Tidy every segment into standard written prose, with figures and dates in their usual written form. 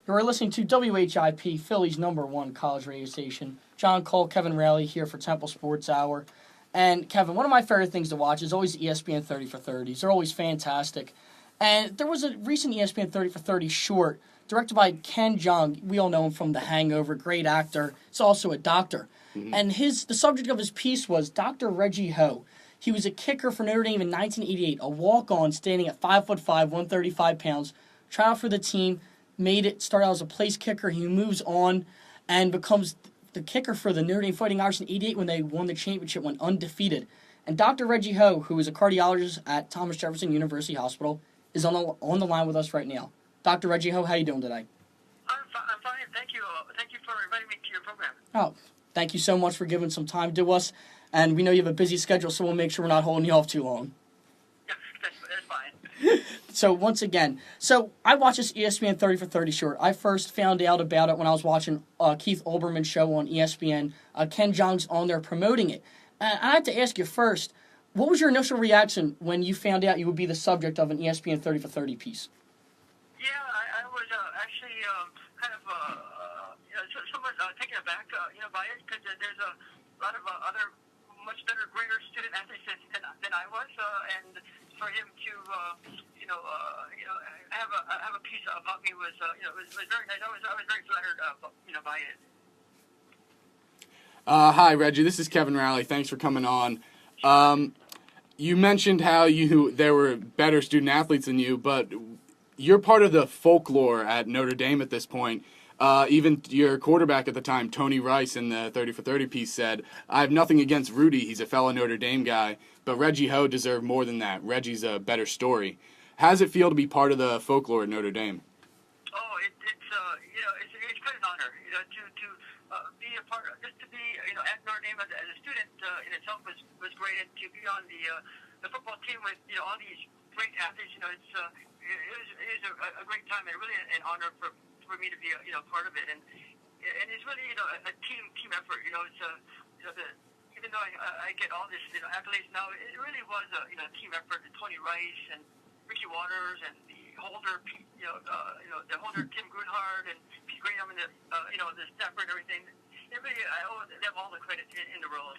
You're listening to WHIP, Philly's #1 college radio station. John, Cole, Kevin Rowley here for Temple Sports Hour. And Kevin, one of my favorite things to watch is always ESPN 30 for 30s. They're always fantastic. And there was a recent ESPN 30 for 30 short directed by Ken Jeong. We all know him from The Hangover, great actor. He's also a doctor. And the subject of his piece was Dr. Reggie Ho. He was a kicker for Notre Dame in 1988, a walk-on standing at 5'5", 135 pounds, tried out for the team, made it, started out as a place kicker. He moves on and becomes the kicker for the Notre Dame Fighting Irish in 88 when they won the championship, went undefeated. And Dr. Reggie Ho, who is a cardiologist at Thomas Jefferson University Hospital, is on the line with us right now. Dr. Reggie Ho, how are you doing today? I'm fine. Thank you. Thank you for inviting me to your program. Oh, thank you so much for giving some time to us. And we know you have a busy schedule, so we'll make sure we're not holding you off too long. Yeah, that's fine. So once again, I watched this ESPN 30 for 30 short. I first found out about it when I was watching Keith Olbermann's show on ESPN. Ken Jeong's on there promoting it. And I had to ask you first, what was your initial reaction when you found out you would be the subject of an ESPN 30 for 30 piece? Yeah, I was actually kind of somewhat taken aback, by it because there's a lot of other much better, greater student athletes than I was, and for him to have a piece about me was was very nice. I was very flattered by it. Hi, Reggie. This is Kevin Rowley. Thanks for coming on. You mentioned how there were better student athletes than you, but you're part of the folklore at Notre Dame at this point. Even your quarterback at the time, Tony Rice, in the 30 for 30 piece said, "I have nothing against Rudy. He's a fellow Notre Dame guy, but Reggie Ho deserved more than that. Reggie's a better story." How does it feel to be part of the folklore at Notre Dame? Oh, it's quite an honor, to be a part of, just to be, at Notre Dame as a student in itself was great, and to be on the football team with, all these great athletes, it is a great time, and really an honor for me to be, part of it, and it's really, a team effort, it's even though I get all this, accolades now, it really was a, team effort, and Tony Rice and Ricky Waters and the Holder, the Holder, Tim Grunhard and Pete Graham and the Stafford and everything. It really, I owe them all the credit in the world.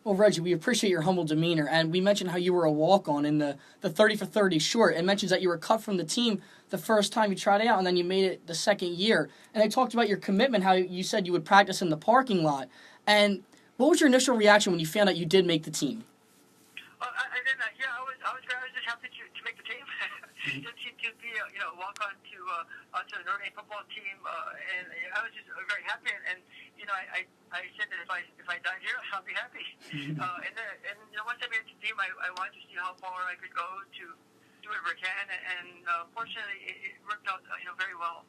Well, Reggie, we appreciate your humble demeanor, and we mentioned how you were a walk-on in the 30 for 30 short. It mentions that you were cut from the team the first time you tried it out, and then you made it the second year. And they talked about your commitment, how you said you would practice in the parking lot. And what was your initial reaction when you found out you did make the team? I was just happy to make the team, to be walk on to the Notre Dame football team, and I was just very happy. And I said that if I died here, I'll be happy. And once I made the team, I wanted to see how far I could go to do whatever I can, and fortunately it worked out very well.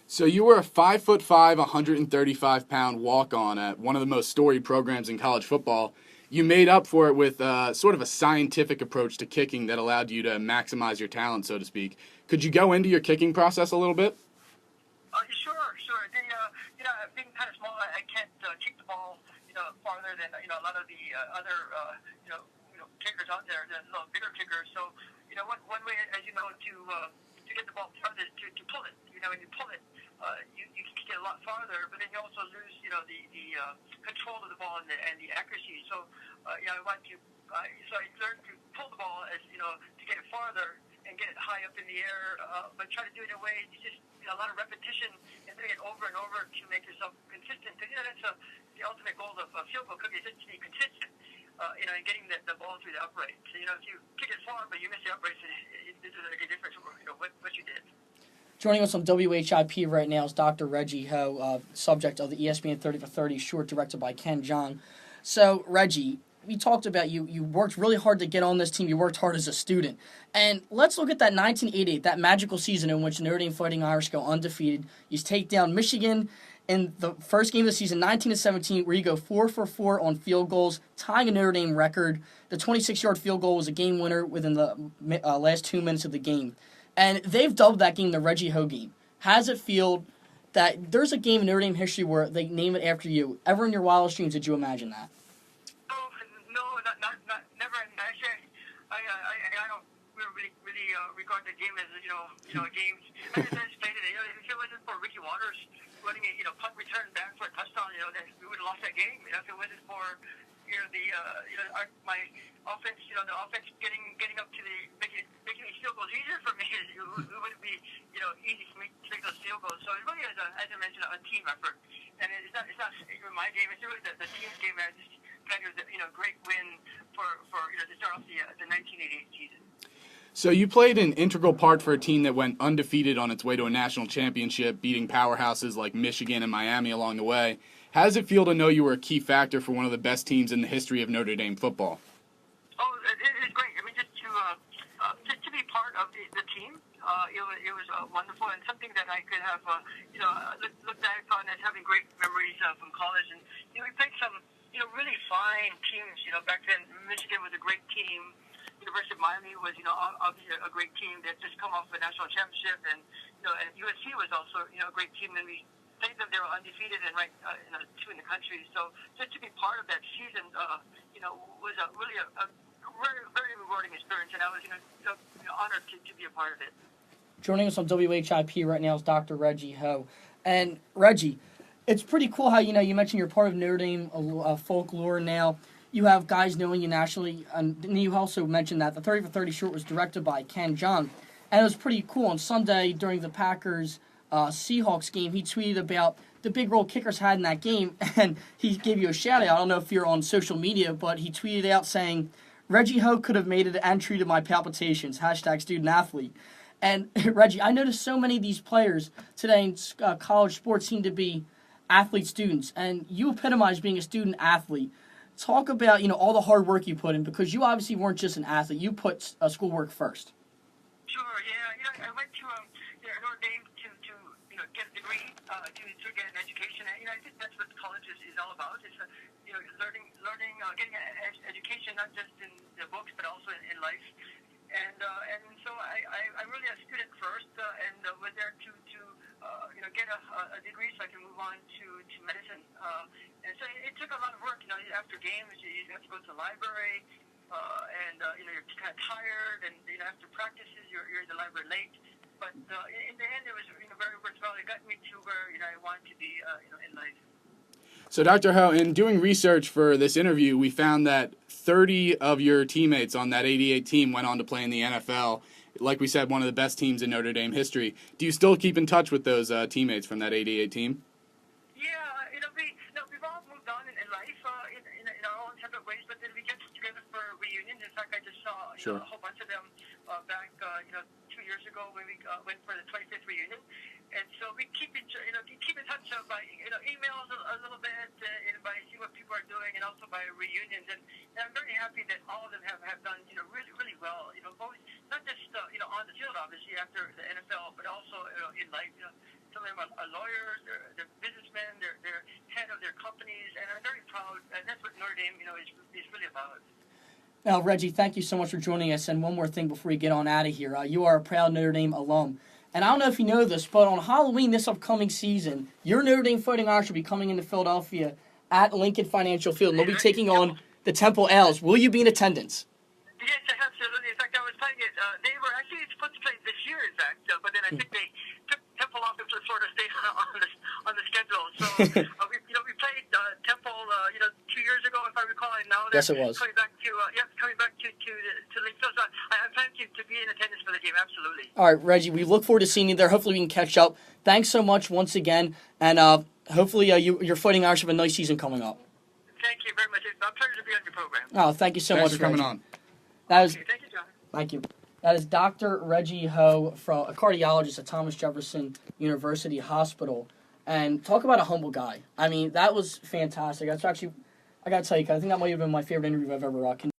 So you were a 5'5", 135-pound walk-on at one of the most storied programs in college football. You made up for it with sort of a scientific approach to kicking that allowed you to maximize your talent, so to speak. Could you go into your kicking process a little bit? Sure. Being kind of small, I can't kick the ball, farther than a lot of the other kickers out there, the little bigger kickers. So, one way, as you know, to get the ball farther is to pull it. When you pull it, you can get a lot farther, but then you also lose, the control of the ball and the accuracy. So, I want to. So I learned to pull the ball to get it farther and get it high up in the air, but try to do it in a way just a lot of repetition and doing it over and over to make yourself consistent. Because that's the ultimate goal of field goal cooking, is just to be consistent. And getting the ball through the upright. So if you kick it far but you miss the uprights, it doesn't make a difference. What you did. Joining us on WHIP right now is Dr. Reggie Ho, subject of the ESPN 30 for 30 short directed by Ken Jeong. So, Reggie, we talked about you worked really hard to get on this team. You worked hard as a student. And let's look at that 1988, that magical season in which Notre Dame Fighting Irish go undefeated. You take down Michigan in the first game of the season, 19-17, where you go 4 for 4 on field goals, tying a Notre Dame record. The 26-yard field goal was a game winner within the last 2 minutes of the game. And they've dubbed that game the Reggie Ho game. How does it feel that there's a game in Notre Dame history where they name it after you? Ever in your wildest dreams did you imagine that? No, never. Actually, I don't really regard the game as a game. I just stated it. If it wasn't for Ricky Waters running a punt return back for a touchdown, then we would have lost that game. If it wasn't for my offense, the offense getting up to the making these field goals easier for me, it wouldn't be easy for me to make those field goals. So it really is, as I mentioned, a team effort. And it's not my game. It's really the team's game. And I just think it was a great win for to start off the 1988 season. So you played an integral part for a team that went undefeated on its way to a national championship, beating powerhouses like Michigan and Miami along the way. How does it feel to know you were a key factor for one of the best teams in the history of Notre Dame football? Oh, it's great. I mean, just to be part of the team, it was wonderful and something that I could have looked back on as having great memories from college. And we played some really fine teams. Back then Michigan was a great team. University of Miami was obviously a great team that just come off a national championship, and and USC was also a great team. And we played them; they were undefeated and ranked two in the country. So just to be part of that season, was really a very, very rewarding experience, and I was honored to be a part of it. Joining us on WHIP right now is Dr. Reggie Ho. And Reggie, it's pretty cool how you mentioned you're part of Notre Dame folklore now. You have guys knowing you nationally, and you also mentioned that the 30 for 30 short was directed by Ken Jeong. And it was pretty cool. On Sunday, during the Packers Seahawks game, he tweeted about the big role kickers had in that game, and he gave you a shout-out. I don't know if you're on social media, but he tweeted out saying, Reggie Ho could have made it and treated my palpitations, #student-athlete. And, Reggie, I noticed so many of these players today in college sports seem to be athlete-students, and you epitomize being a student-athlete. Talk about, all the hard work you put in, because you obviously weren't just an athlete. You put schoolwork first. Sure, yeah. I went to Notre Dame to get a degree, to get an education. And, I think that's what college is all about. It's, learning, getting an education, not just in the books, but also in life. And so I'm really a student first, and was there to get a degree so I can move on to medicine. And so it took a lot of work. After games, you have to go to the library, and you're kind of tired, and after practices, you're in the library late. But in the end, it was very worthwhile. It got me to where I wanted to be in life. So, Dr. Ho, in doing research for this interview, we found that 30 of your teammates on that 88 team went on to play in the NFL. Like we said, one of the best teams in Notre Dame history. Do you still keep in touch with those teammates from that 88 team? Yeah, we've all moved on in life in our own separate ways, but then we get together for reunions. In fact, I just saw a whole bunch of them back 2 years ago when we went for the 25th reunion. And so we keep in touch by emails a little bit, and by seeing what people are doing, and also by reunions. And I'm very happy that all of them have done really, really well. Both not just on the field, obviously, after the NFL, but also in life. Some of them are lawyers, they're businessmen, they're head of their companies, and I'm very proud. And that's what Notre Dame is really about. Now, Reggie, thank you so much for joining us. And one more thing before we get on out of here. You are a proud Notre Dame alum. And I don't know if you know this, but on Halloween this upcoming season, your Notre Dame Fighting Irish will be coming into Philadelphia at Lincoln Financial Field. And they'll be taking on the Temple Owls. Will you be in attendance? Yes, absolutely. In fact, I was playing it. They were actually supposed to play this year, in fact, but then I think they took Temple off into Florida State on the schedule. So we played Temple 2 years ago, if I recall, and now they're coming back to Lincoln. So I plan to be in attendance for the game. Absolutely. All right, Reggie. We look forward to seeing you there. Hopefully, we can catch up. Thanks so much once again, and hopefully, your Fighting Irish have a nice season coming up. Thank you very much. It's a pleasure to be on your program. Oh, thank you so much for coming on. Thank you, John. Thank you. That is Dr. Reggie Ho, a cardiologist at Thomas Jefferson University Hospital. And talk about a humble guy. I mean, that was fantastic. That's actually, I got to tell you, I think that might have been my favorite interview I've ever conducted.